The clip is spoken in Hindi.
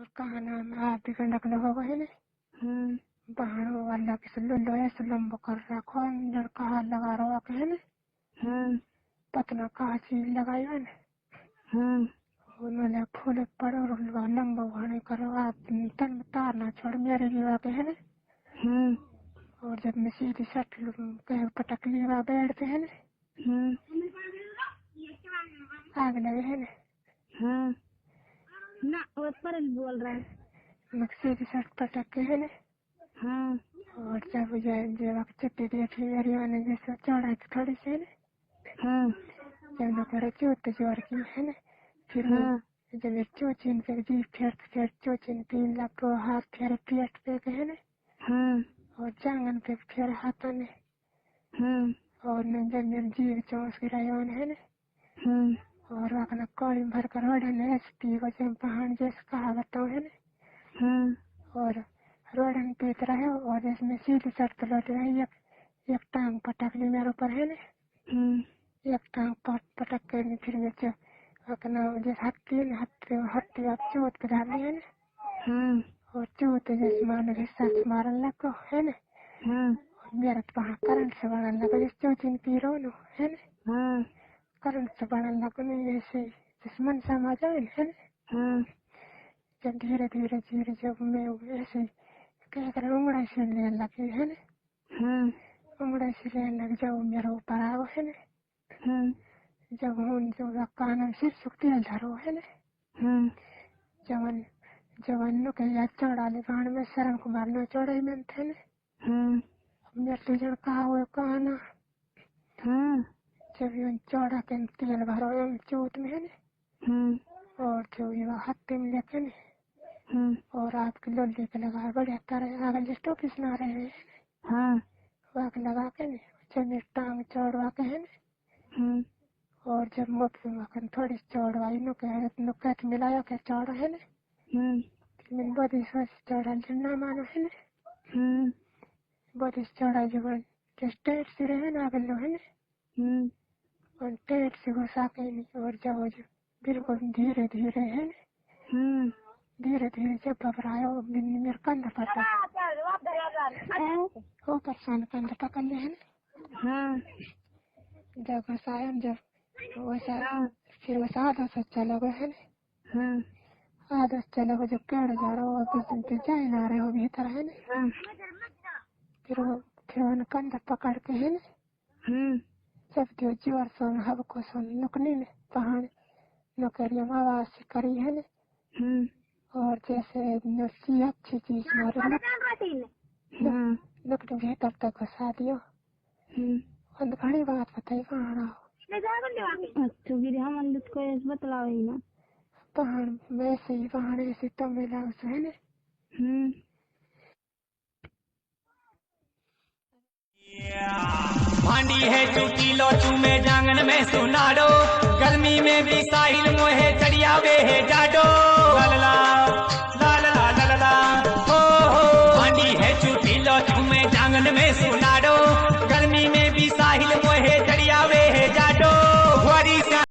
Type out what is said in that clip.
और कहा नाम आप भी कंडक लगा है ने बहानो वाला के सुल्लो लोया सुलम कर रखो लड़का हाथ लगा रहा है ने पतना कहा चीज लगाई है ने उन्होंने फूल पड़ो लंबा भाने करो आप तन में तार ना छोड़ मेरे लिए आके है ने और जब मैं सीधी सट कहीं पटक लिया बैठते हैं ने आग लगे है ने ना वो पर बोल रहा है मक्सी की शर्ट पटक के है ने और जब जब चट्टी देखी मेरी मैंने जैसे चढ़ा थोड़ी सी ने जब लोग करे चोट जोर की है ने फिर जब चोचिन से जी फिर चोचिन 3 लाख को हाथ फिर पेट पे है ने और जांगन पे फिर हाथ ने और न जब मेरी जीव चौंस की रायन है ने और अपना कॉली भर कर रोडन एसपी को जब पहाड़ जैसे कहा बताओ है ने और रोडन पीत रहे और इसमें सीधी सड़क लौट रही एक टांग पटक ली मेरे ऊपर है ने एक टांग पटक कर फिर ये अपना जैसे हत्ती आप चोट पे डाल है ने और चोट जैसे मानो हिस्सा मारन लगा है ने और मेरा तो वहाँ करंट से बढ़ने लगा जिस चोचिन पी रो नो है ने करंट से बढ़ने लगा नहीं ऐसे जिस मन समझ आए है ने जब धीरे धीरे जब मैं ऐसे क्या कर उंगड़ा से लेने लगी है ने उंगड़ा से लेने लग जाओ मेरा ऊपर आओ है ने जब उन जो कान सिर सुखती धरो है ने जवन नो के याद चढ़ा ले गान में शरण कुमार नो चढ़ाई में थे ने मेरे तो जड़ कहा हुए कहना जब यूं चढ़ा के तेल भरो चोट में है ने और जो ये हत्ते में लेके ने और आपके लोली के लगा बढ़िया तरह आगे लिस्टो किसना रहे हैं वाक लगा के ने जब मेरी टांग चढ़वा के है ने और जब मोटी मखन थोड़ी चढ़वाई नुकत मिलाया के चढ़ा है ने मैंने बड़ी सोच चढ़ा ना मानो है ने बड़ी चढ़ा जब टेट से रहे ना आगे लो है ने और टेट से घुसा के नहीं और जब बिल्कुल धीरे धीरे है ने धीरे धीरे जब घबराया मेरे कंधा पटा वो परेशान कंधा पकड़ ले है ना जब घुसाया जब वैसा फिर वैसा आधा से चला गया है ना आधा चला गया जब पेड़ जा रहा हो कुछ दिन पे जाए ना रहे हो भीतर है ना फिर वो कंधा पकड़ के है ना जब जो जोर सुन हब को सुन नुकनी ने पहाड़ नौकरियों में आवाज से करी है ना और जैसे नसी अच्छी चीज मारे लकड़ी भीतर तक घुसा दियो और घनी बात बताई पहाड़ा अच्छा फिर हम अंदर को ऐसे बतलाओ ही ना पहाड़ में से ही पहाड़ ऐसे तो मिला उसे है ना भांडी है चुकी लोचू में जांगन में सुनाडो गर्मी में भी साहिल मोहे चढ़िया वे है जाडो।